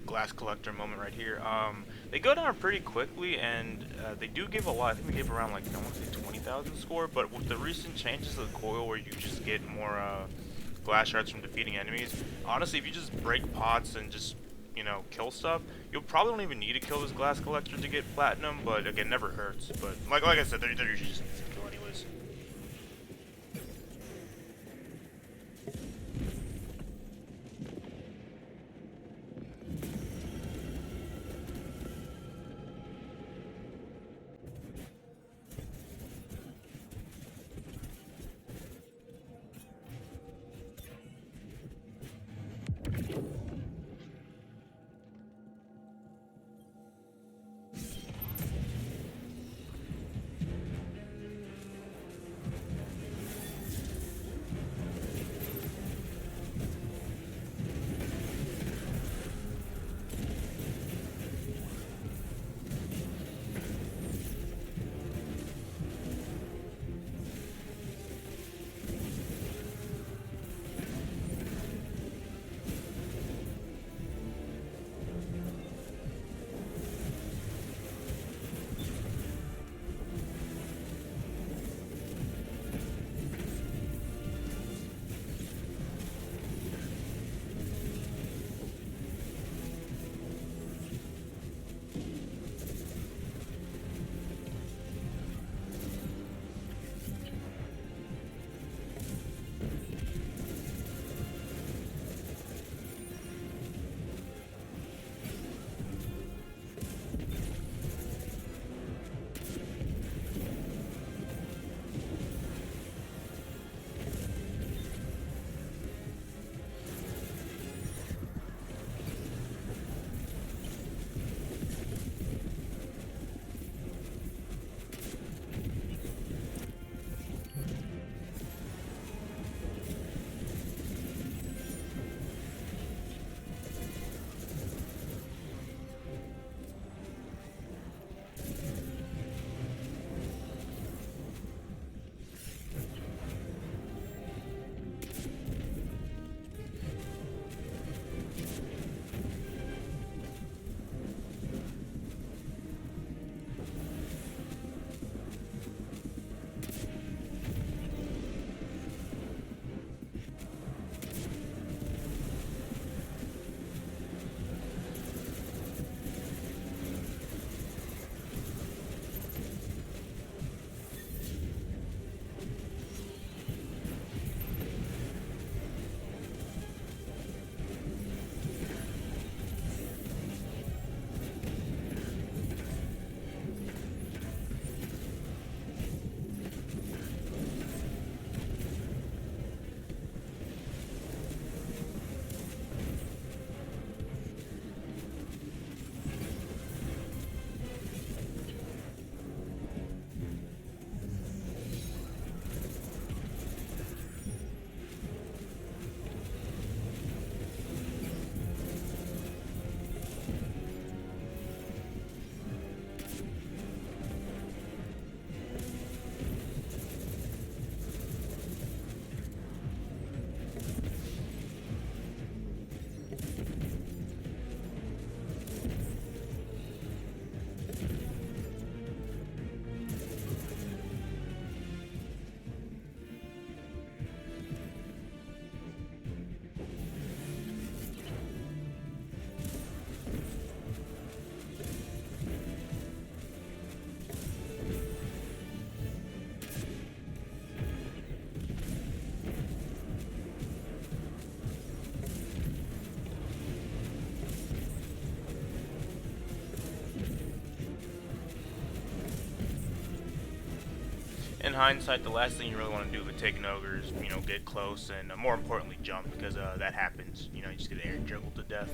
Glass collector moment right here. They go down pretty quickly, and they do give a lot. I think they give around, like, I want to say 20,000 score, but with the recent changes to the coil where you just get more glass shards from defeating enemies, honestly, if you just break pots and just, you know, kill stuff, you'll probably don't even need to kill this glass collector to get platinum, but again, never hurts. But like I said, they're usually just easy to kill anyways. in hindsight, the last thing you really want to do with taking ogre is, you know, get close and more importantly jump, because that happens. You know, you just get air juggled to death.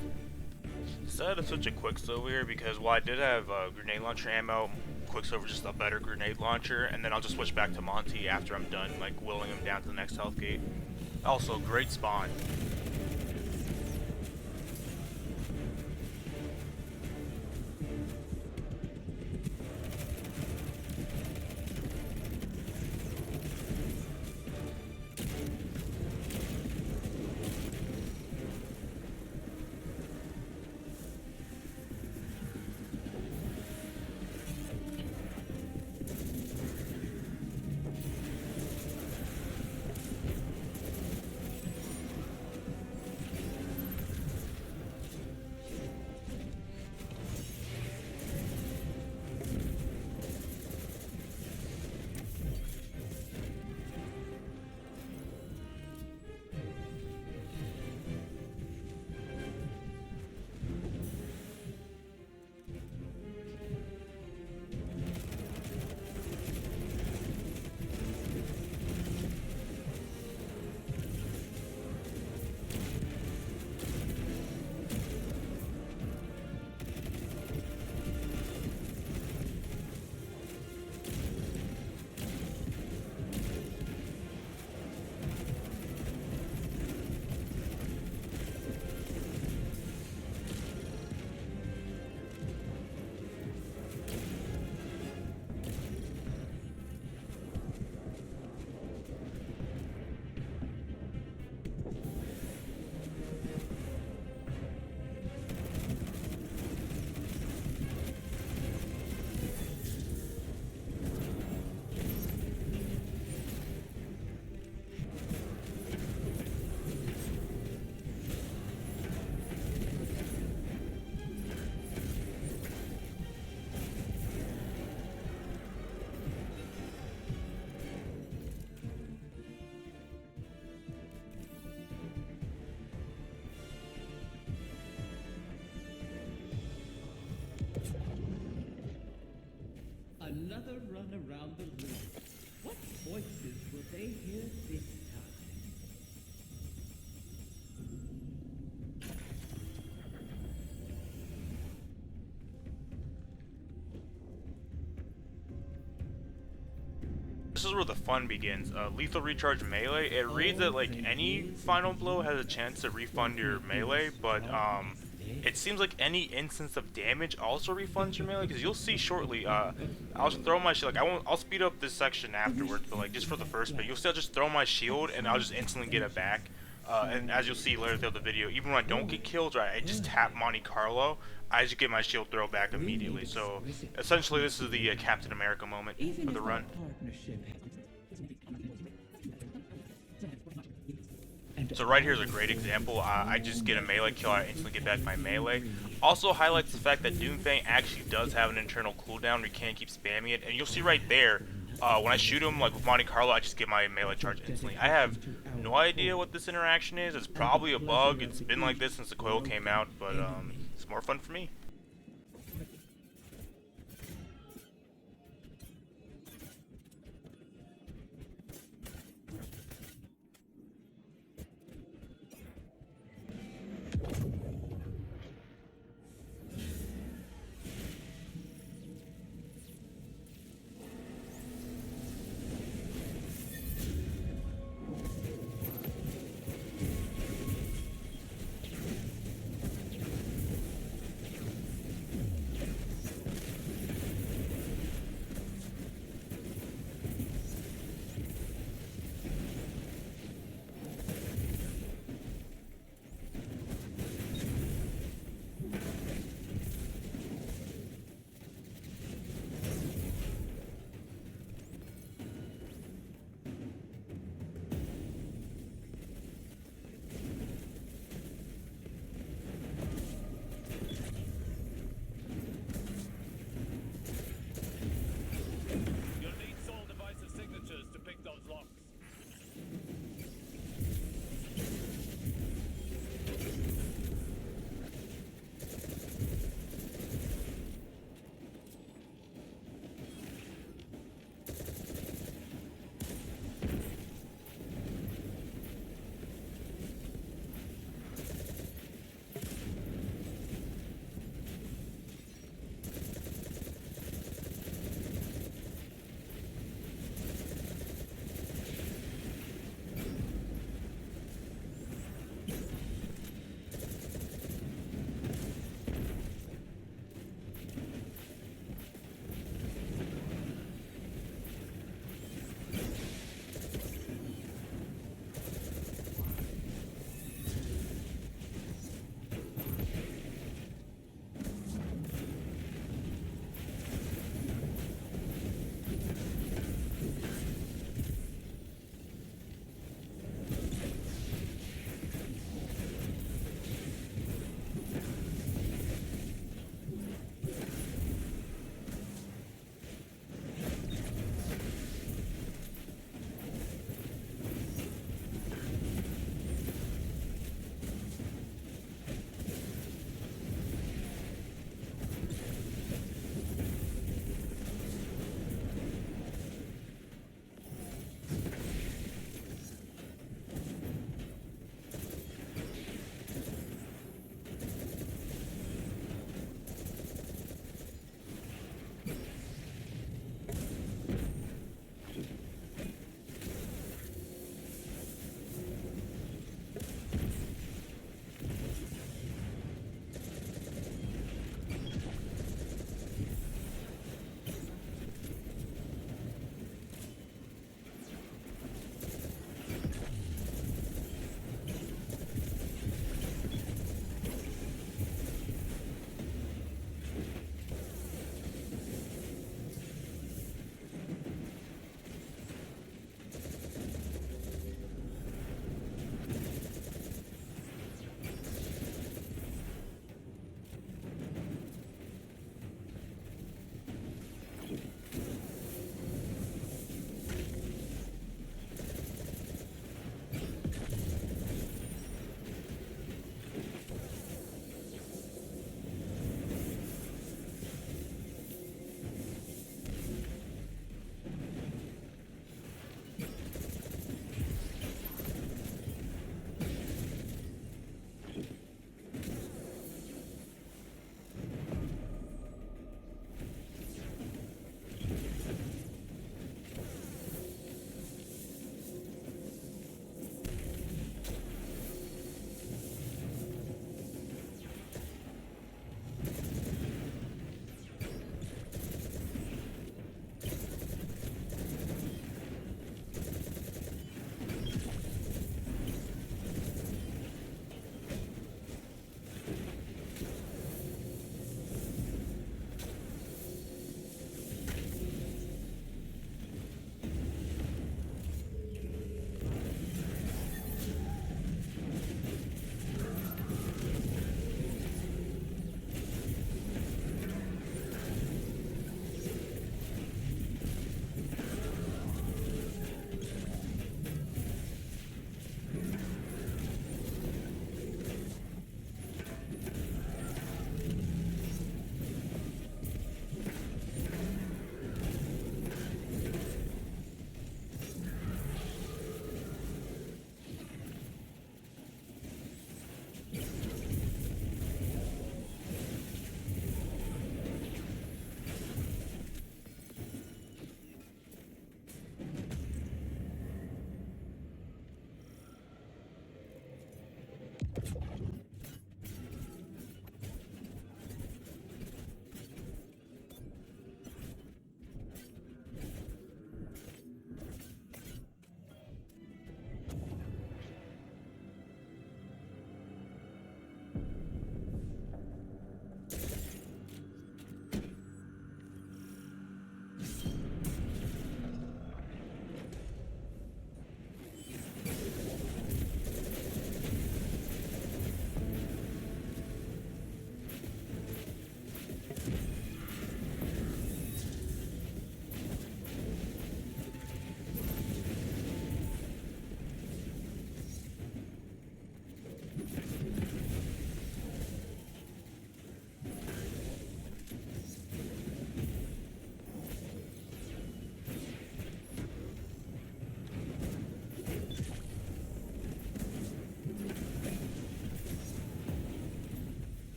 Decided to switch a Quicksilver here because while I did have grenade launcher ammo, Quicksilver just a better grenade launcher, and then I'll just switch back to Monty after I'm done, like willing him down to the next health gate. Also, great spawn. Another run around the room. What voices will they hear this time? This is where the fun begins. Lethal recharge melee. It reads that like any final blow has a chance to refund your melee, but it seems like any instance of damage also refunds your melee, because you'll see shortly. I'll just throw my shield. Like I'll speed up this section afterwards, but like just for the first bit, you'll still just throw my shield and I'll just instantly get it back. And as you'll see later throughout the video, even when I don't get killed, right, I just tap Monte Carlo, I just get my shield throw back immediately. So essentially, this is the Captain America moment for the run. So right here is a great example. I just get a melee kill, I instantly get back my melee. Also highlights the fact that Doomfang actually does have an internal cooldown where you can't keep spamming it. And you'll see right there, when I shoot him, like with Monte Carlo, I just get my melee charge instantly. I have no idea what this interaction is. It's probably a bug. It's been like this since the Coil came out, but it's more fun for me.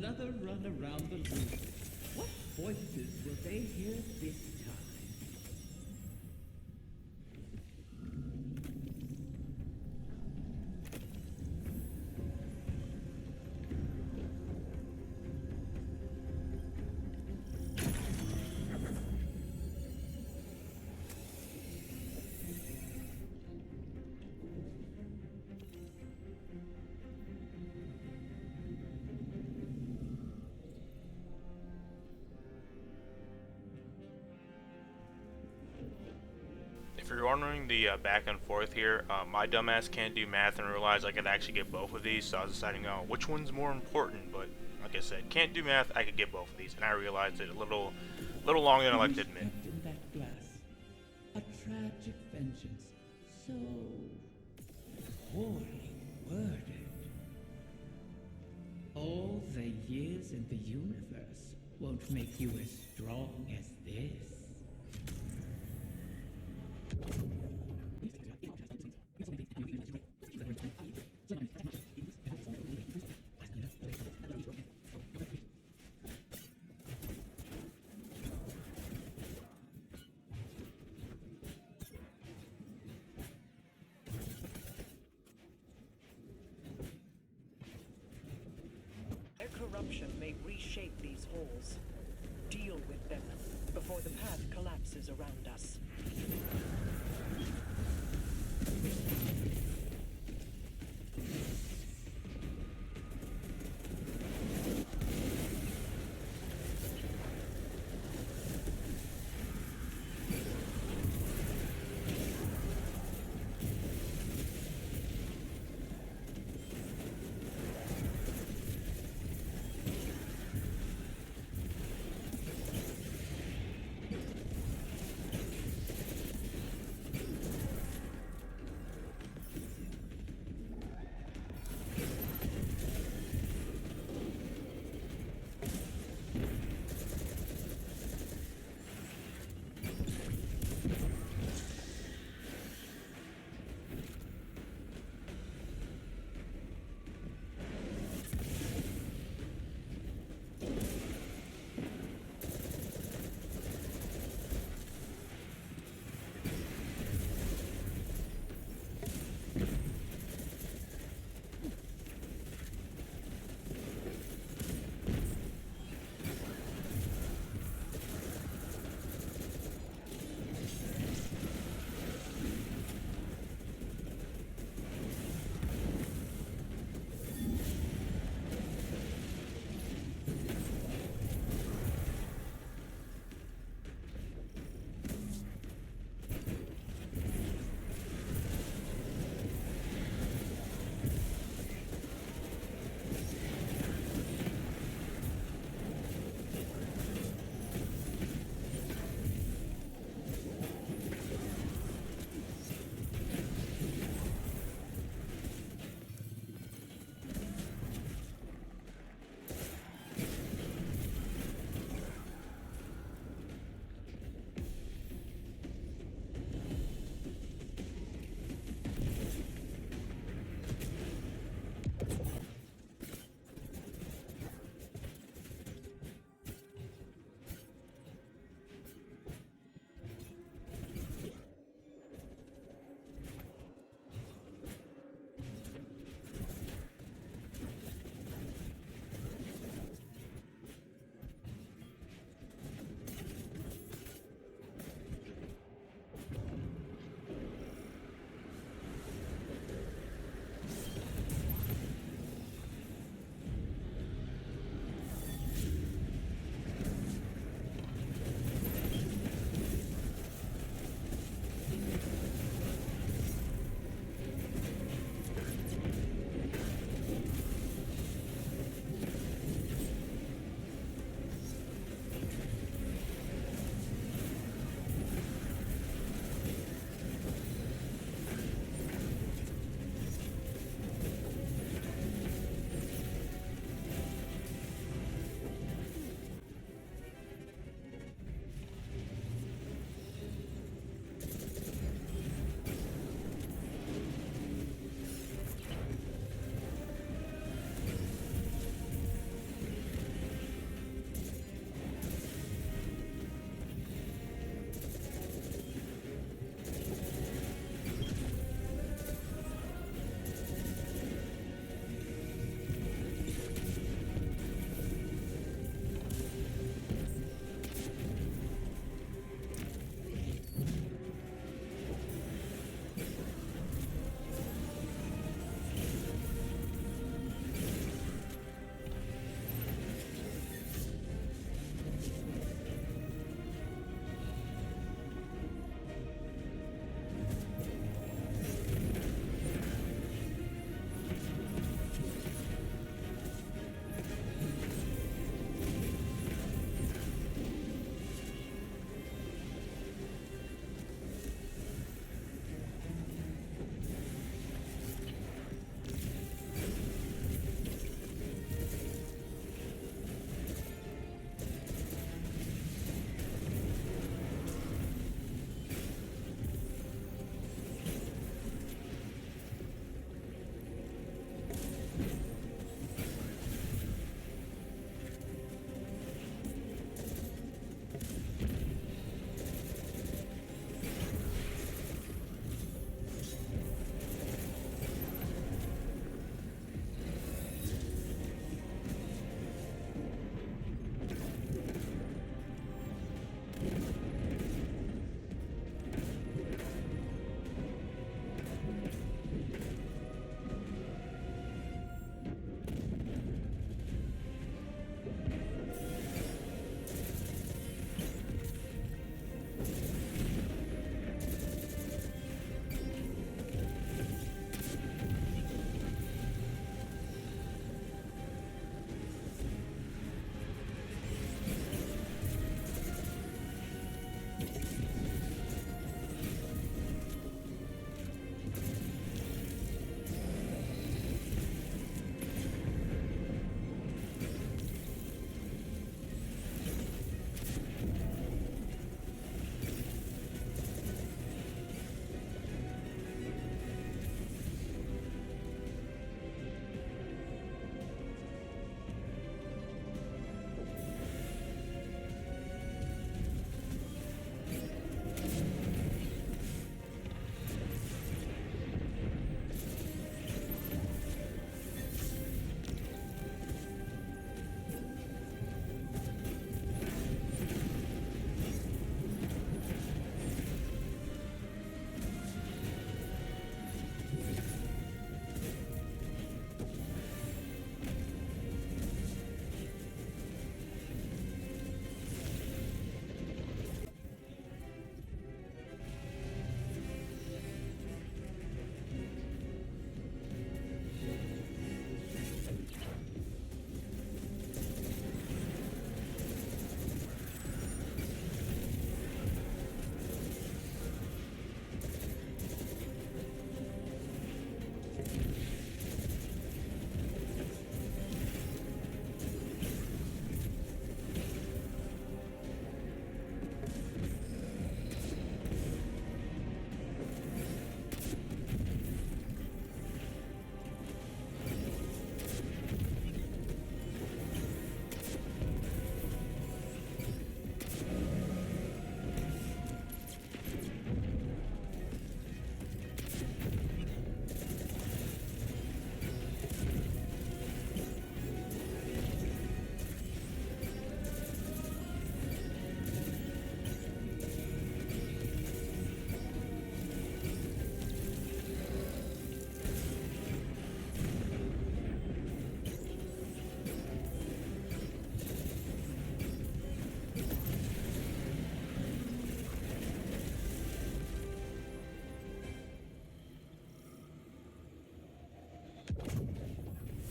another run around the loop. What voices will they hear this time? If you're wondering the back and forth here, my dumbass can't do math and realize I could actually get both of these, so I was deciding, which one's more important. But like I said, can't do math, I could get both of these, and I realized it a little longer than I like to admit. Kept in that glass, a tragic vengeance, so poorly worded. All the years in the universe won't make you as strong as this. Their corruption may reshape these holes. Deal with them before the path collapses around us.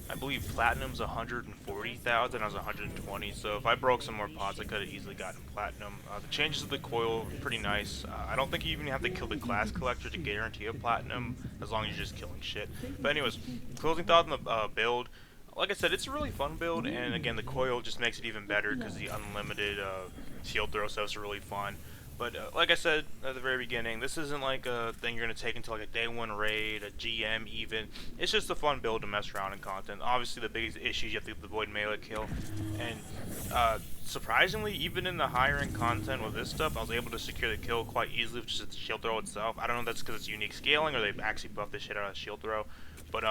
I believe platinum's 140,000. I was 120. So if I broke some more pots, I could have easily gotten platinum. The changes of the coil are pretty nice. I don't think you even have to kill the glass collector to guarantee a platinum, as long as you're just killing shit. But anyways, closing thought on the build. Like I said, it's a really fun build, and again, the coil just makes it even better because the unlimited shield throw stuff is really fun. But like I said at the very beginning, this isn't like a thing you're going to take into like a day one raid, a GM even. It's just a fun build to mess around in content. Obviously the biggest issue is you have to avoid melee kill. And surprisingly, even in the higher end content with this stuff, I was able to secure the kill quite easily with just the shield throw itself. I don't know if that's because it's unique scaling or they actually buffed the shit out of shield throw. But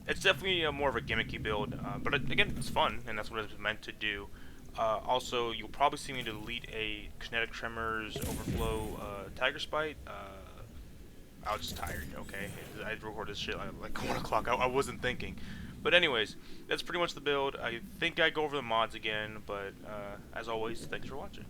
it's definitely more of a gimmicky build. But again, it's fun, and that's what it's meant to do. Also, you'll probably see me delete a Kinetic Tremors Overflow Tiger Spite. I was just tired, okay? I recorded this shit like 1 o'clock. I wasn't thinking. But anyways, that's pretty much the build. I think I go over the mods again, but as always, thanks for watching.